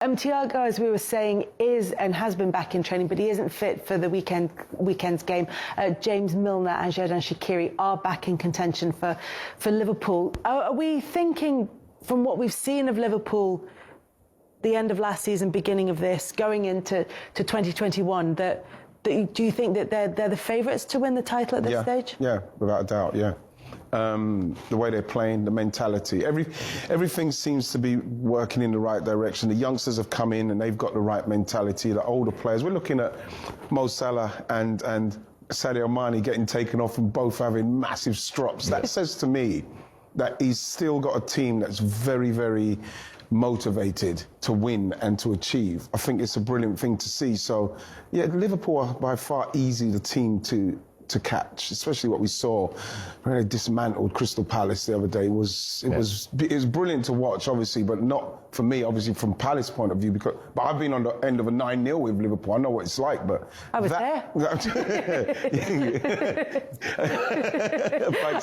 Thiago, as we were saying, is and has been back in training, but he isn't fit for the weekend's game. James Milner and Xherdan Shaqiri are back in contention for Liverpool. Are we thinking, from what we've seen of Liverpool, the end of last season, beginning of this, going into 2021, that do you think that they're the favourites to win the title at this stage? Yeah, without a doubt, yeah. The way they're playing, the mentality, everything seems to be working in the right direction. The youngsters have come in and they've got the right mentality. The older players, we're looking at Mo Salah and Sadio Mane getting taken off and both having massive strops. That says to me that he's still got a team that's very, very motivated to win and to achieve. I think it's a brilliant thing to see. So, yeah, Liverpool are by far easy the team to catch, especially what we saw when they dismantled Crystal Palace the other day. It was brilliant to watch, obviously, but not for me, obviously, from Palace point of view. But I've been on the end of a 9-0 with Liverpool. I know what it's like, but I was there.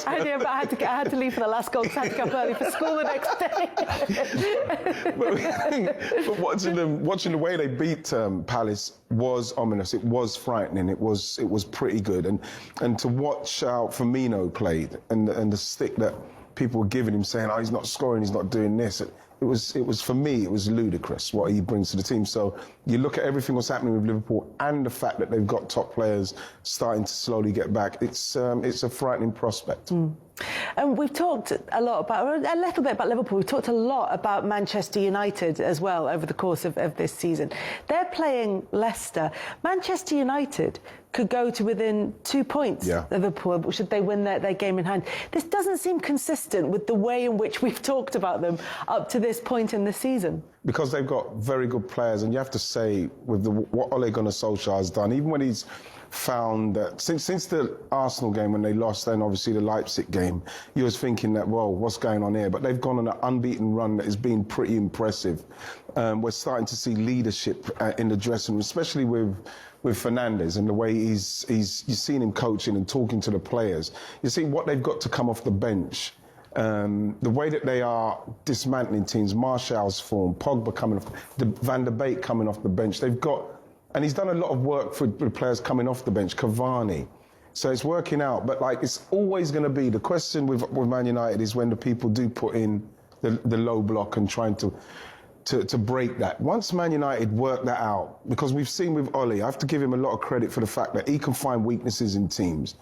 I had to leave for the last goal because I had to go up early for school the next day. but watching the way they beat Palace was ominous. It was frightening. It was pretty good. And to watch how Firmino played and the stick that people were giving him, saying, "Oh, he's not scoring, he's not doing this." It was for me, it was ludicrous what he brings to the team. So you look at everything that's happening with Liverpool and the fact that they've got top players starting to slowly get back. It's a frightening prospect. And we've talked a little bit about Liverpool. We've talked a lot about Manchester United as well over the course of this season. They're playing Leicester. Manchester United could go to within 2 points of Liverpool should they win their game in hand. This doesn't seem consistent with the way in which we've talked about them up to this point in the season. Because they've got very good players, and you have to say, with what Ole Gunnar Solskjaer has done, even when he's found that since the Arsenal game when they lost, then obviously the Leipzig game, you was thinking that, well, what's going on here? But they've gone on an unbeaten run that has been pretty impressive. We're starting to see leadership in the dressing room, especially with Fernandes and the way you've seen him coaching and talking to the players. You see what they've got to come off the bench. The way that they are dismantling teams, Martial's form, Pogba coming off, Van der Beek coming off the bench. They've got, and he's done a lot of work for players coming off the bench, Cavani. So it's working out, but like it's always going to be, the question with Man United is when the people do put in the low block and trying to break that. Once Man United work that out, because we've seen with Ole, I have to give him a lot of credit for the fact that he can find weaknesses in teams.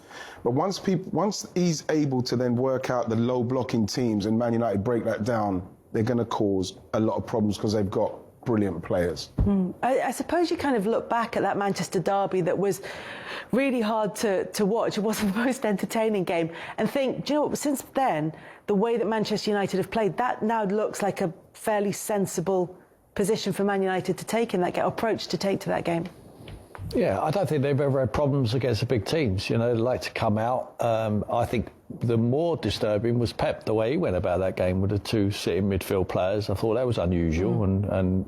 But once he's able to then work out the low blocking teams and Man United break that down, they're going to cause a lot of problems because they've got brilliant players. I suppose you kind of look back at that Manchester derby that was really hard to watch. It wasn't the most entertaining game, and think, do you know what, since then, the way that Manchester United have played, that now looks like a fairly sensible position for Man United to take in that game, approach to take to that game. Yeah, I don't think they've ever had problems against the big teams. You know, they like to come out. I think the more disturbing was Pep, the way he went about that game with the two sitting midfield players. I thought that was unusual and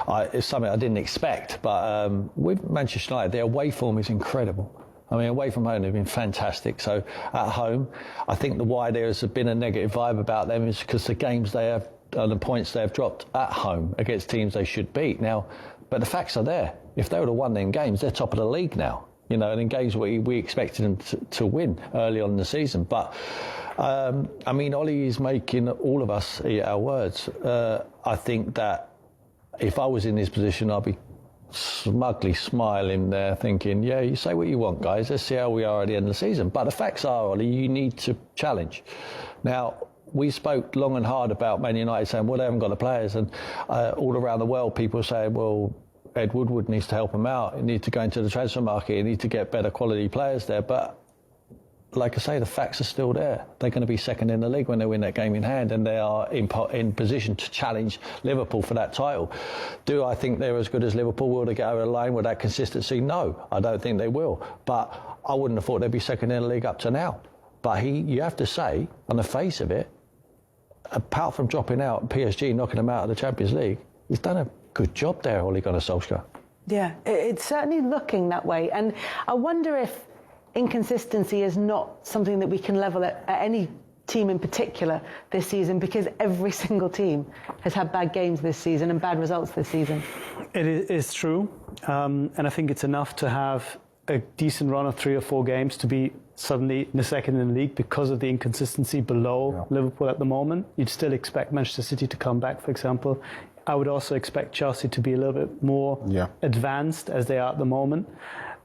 it's something I didn't expect. But with Manchester United, their away form is incredible. I mean, away from home, they've been fantastic. So at home, I think why there has been a negative vibe about them is because the games they have, the points they have dropped at home against teams they should beat. Now, but the facts are there. If they would have won them games, they're top of the league now. You know, and in games we expected them to win early on in the season. But, I mean, Ollie is making all of us eat our words. I think that if I was in his position, I'd be smugly smiling there thinking, yeah, you say what you want, guys. Let's see how we are at the end of the season. But the facts are, Ollie, you need to challenge. Now, we spoke long and hard about Man United saying, well, they haven't got the players. And all around the world, people say, well, Ed Woodward needs to help them out. He needs to go into the transfer market. He needs to get better quality players there. But like I say, the facts are still there. They're going to be second in the league when they win that game in hand, and they are in position to challenge Liverpool for that title. Do I think they're as good as Liverpool? Will they go over the line with that consistency? No, I don't think they will. But I wouldn't have thought they'd be second in the league up to now. But you have to say, on the face of it, apart from dropping out PSG, knocking them out of the Champions League, he's done a good job there, Ole Gunnar Solskjaer. Yeah, it's certainly looking that way. And I wonder if inconsistency is not something that we can level at any team in particular this season, because every single team has had bad games this season and bad results this season. It is true, and I think it's enough to have a decent run of 3 or 4 games to be suddenly in the second in the league because of the inconsistency below Liverpool at the moment. You'd still expect Manchester City to come back, for example. I would also expect Chelsea to be a little bit more advanced as they are at the moment.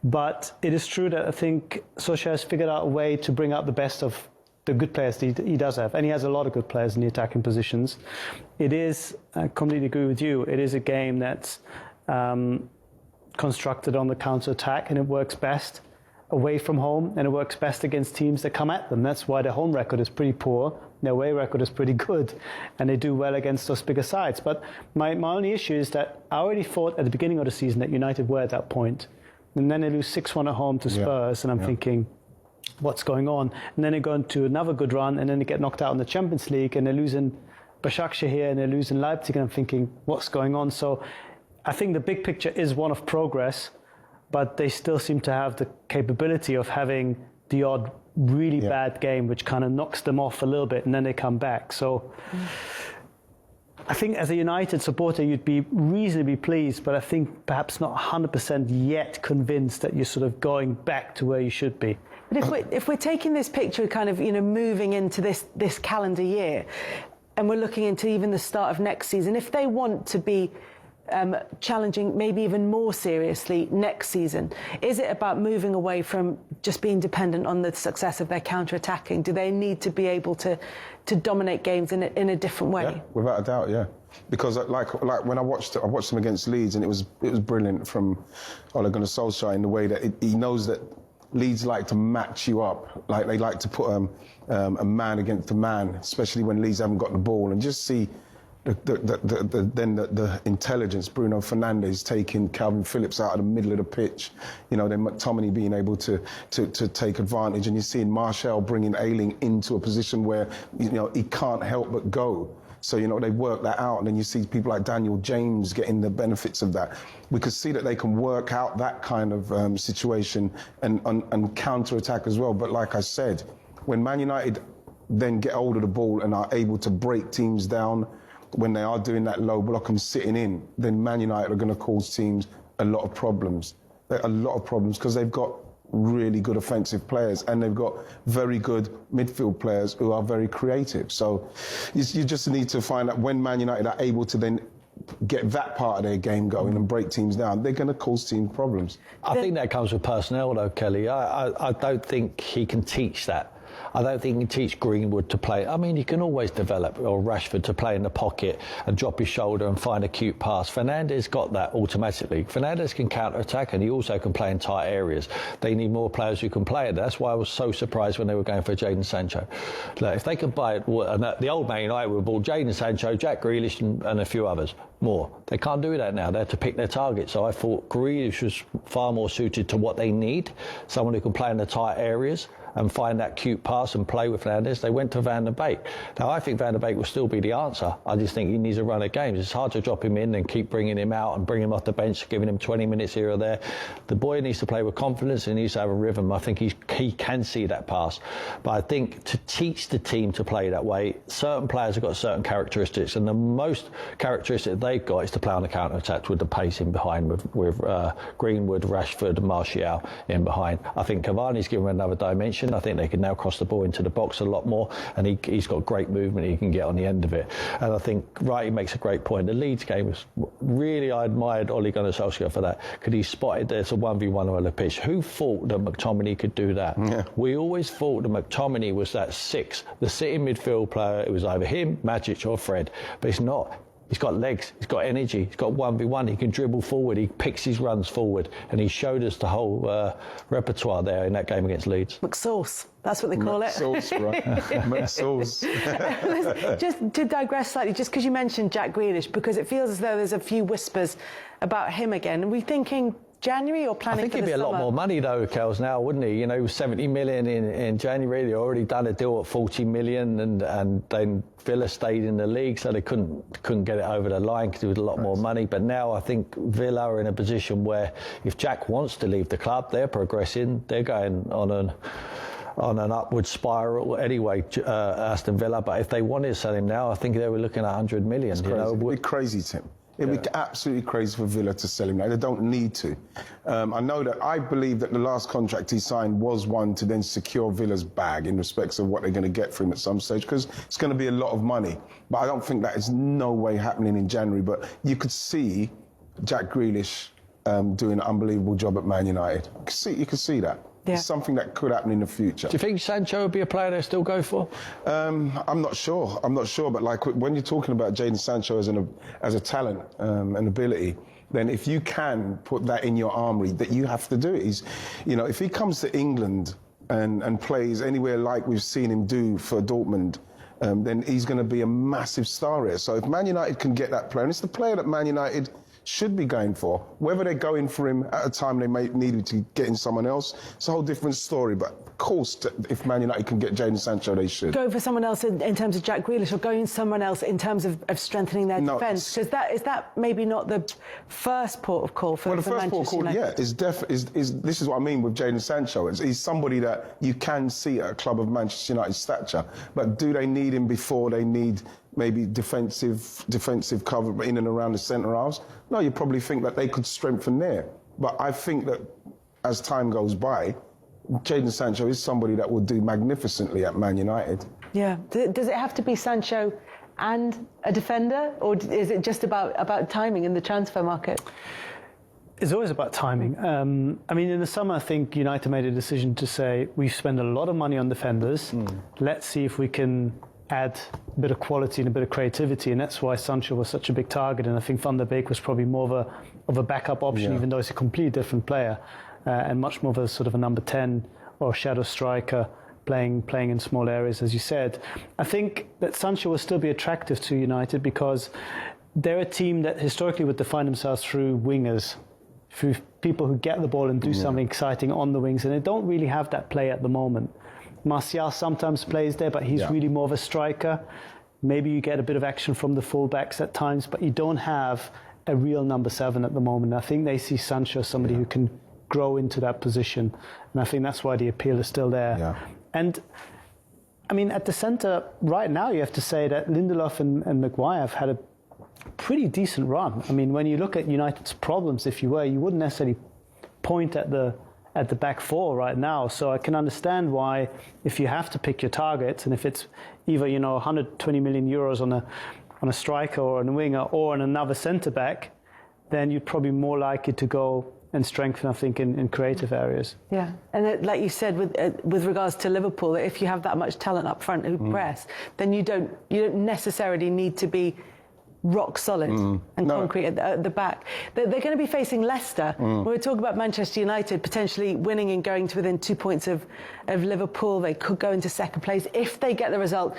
But it is true that I think Solskjaer has figured out a way to bring out the best of the good players he does have. And he has a lot of good players in the attacking positions. It is, I completely agree with you, it is a game that's constructed on the counter-attack, and it works best away from home, and it works best against teams that come at them. That's why their home record is pretty poor, their away record is pretty good, and they do well against those bigger sides. But my only issue is that I already thought at the beginning of the season that United were at that point, and then they lose 6-1 at home to Spurs, and I'm thinking, what's going on? And then they go into another good run, and then they get knocked out in the Champions League, and they're losing Başakşehir here, and they're losing Leipzig, and I'm thinking, what's going on? So I think the big picture is one of progress, but they still seem to have the capability of having the odd really bad game, which kind of knocks them off a little bit, and then they come back. So I think as a United supporter, you'd be reasonably pleased, but I think perhaps not 100% yet convinced that you're sort of going back to where you should be. But if we're taking this picture kind of, moving into this calendar year, and we're looking into even the start of next season, if they want to be challenging maybe even more seriously next season, is it about moving away from just being dependent on the success of their counter-attacking? Do they need to be able to dominate games in a different way? Yeah, without a doubt, yeah. Because like when I watched them against Leeds, and it was brilliant from Ole Gunnar Solskjaer in the way that he knows that Leeds like to match you up, like they like to put a man against a man, especially when Leeds haven't got the ball, and just see the intelligence, Bruno Fernandes taking Calvin Phillips out of the middle of the pitch, then McTominay being able to take advantage, and you're seeing Martial bringing Ayling into a position where he can't help but go. So they work that out, and then you see people like Daniel James getting the benefits of that. We could see that they can work out that kind of situation and counter-attack as well. But like I said, when Man United then get hold of the ball and are able to break teams down, when they are doing that low block and sitting in, then Man United are going to cause teams a lot of problems. A lot of problems, because they've got really good offensive players, and they've got very good midfield players who are very creative. So you just need to find out when Man United are able to then get that part of their game going and break teams down, they're going to cause team problems. I think that comes with personnel, though, Kelly. I don't think he can teach that. I don't think he can teach Greenwood to play. I mean, he can always develop, or Rashford to play in the pocket and drop his shoulder and find a cute pass. Fernandes got that automatically. Fernandes can counter-attack, and he also can play in tight areas. They need more players who can play it. That's why I was so surprised when they were going for Jadon Sancho. Like, if they could buy it, and the old Man United would have bought Jadon Sancho, Jack Grealish and a few others more. They can't do that now. They have to pick their target. So I thought Grealish was far more suited to what they need, someone who can play in the tight areas and find that cute pass and play with Fernandes. They went to Van der Beek. Now, I think Van der Beek will still be the answer. I just think he needs a run of games. It's hard to drop him in and keep bringing him out and bring him off the bench, giving him 20 minutes here or there. The boy needs to play with confidence and he needs to have a rhythm. I think he can see that pass. But I think to teach the team to play that way, certain players have got certain characteristics, and the most characteristic they've got is to play on the counter-attack with the pace in behind, with Greenwood, Rashford, Martial in behind. I think Cavani's given another dimension. I think they can now cross the ball into the box a lot more, and he's got great movement he can get on the end of it. And I think he makes a great point. The Leeds game was really, I admired Ole Gunnar Solskjaer for that, because he spotted there's a 1v1 on the pitch. Who thought that McTominay could do that? Yeah. We always thought that McTominay was that 6, the sitting midfield player. It was either him, Matic or Fred, but it's not. He's got legs, he's got energy, he's got 1v1, he can dribble forward, he picks his runs forward, and he showed us the whole repertoire there in that game against Leeds. McSauce, that's what they call McSauce, it. Right. McSauce. Just to digress slightly, just because you mentioned Jack Grealish, because it feels as though there's a few whispers about him again. Are we thinking January or planning for the summer? I think he'd be a lot more money though, Kels, now, wouldn't he? 70 million in January. They already done a deal at 40 million, and then Villa stayed in the league, so they couldn't get it over the line because it was a lot more money. But now I think Villa are in a position where if Jack wants to leave the club, they're progressing. They're going on on an upward spiral anyway, Aston Villa. But if they wanted to sell him now, I think they were looking at 100 million. It's crazy. It'd be crazy, Tim. It'd be absolutely crazy for Villa to sell him now. They don't need to. I believe that the last contract he signed was one to then secure Villa's bag in respects of what they're going to get for him at some stage, because it's going to be a lot of money. But I don't think that is no way happening in January. But you could see Jack Grealish doing an unbelievable job at Man United. You could see that. Yeah. It's something that could happen in the future. Do you think Sancho would be a player they still go for? I'm not sure. But like when you're talking about Jadon Sancho as a talent and ability, then if you can put that in your armoury, that you have to do it. If he comes to England and plays anywhere like we've seen him do for Dortmund, then he's going to be a massive star here. So if Man United can get that player, and it's the player that Man United should be going for. Whether they're going for him at a time they may need to get in someone else, it's a whole different story. But of course, if Man United can get Jadon Sancho, they should. Go for someone else in terms of Jack Grealish, or going someone else in terms of strengthening their defence? Because is that maybe not the first port of call for Manchester United? Well, the first port of call, is this is what I mean with Jadon Sancho. He's somebody that you can see at a club of Manchester United's stature. But do they need him before they need maybe defensive cover in and around the centre halves? No, you probably think that they could strengthen there. But I think that as time goes by, Jadon Sancho is somebody that will do magnificently at Man United. Yeah. Does it have to be Sancho and a defender, or is it just about timing in the transfer market? It's always about timing. In the summer, I think United made a decision to say, we've spent a lot of money on defenders. Let's see if we can add a bit of quality and a bit of creativity, and that's why Sancho was such a big target. And I think Van der Beek was probably more of a backup option, even though he's a completely different player, and much more of a sort of a number 10 or shadow striker playing in small areas, as you said. I think that Sancho will still be attractive to United because they're a team that historically would define themselves through wingers, through people who get the ball and do something exciting on the wings, and they don't really have that play at the moment. Martial sometimes plays there, but he's really more of a striker. Maybe you get a bit of action from the fullbacks at times, but you don't have a real number 7 at the moment. I think they see Sancho as somebody who can grow into that position, and I think that's why the appeal is still there. Yeah. And at the centre right now, you have to say that Lindelof and Maguire have had a pretty decent run. When you look at United's problems, if you wouldn't necessarily point at the back four right now. So I can understand why, if you have to pick your targets, and if it's either 120 million euros on a striker or on a winger or on another centre back, then you'd probably more likely to go and strengthen, I think, in creative areas. Yeah, and like you said, with regards to Liverpool, if you have that much talent up front who press, then you don't necessarily need to be rock solid and concrete at the back. They're going to be facing Leicester. When we talk about Manchester United potentially winning and going to within 2 points of Liverpool, they could go into second place if they get the result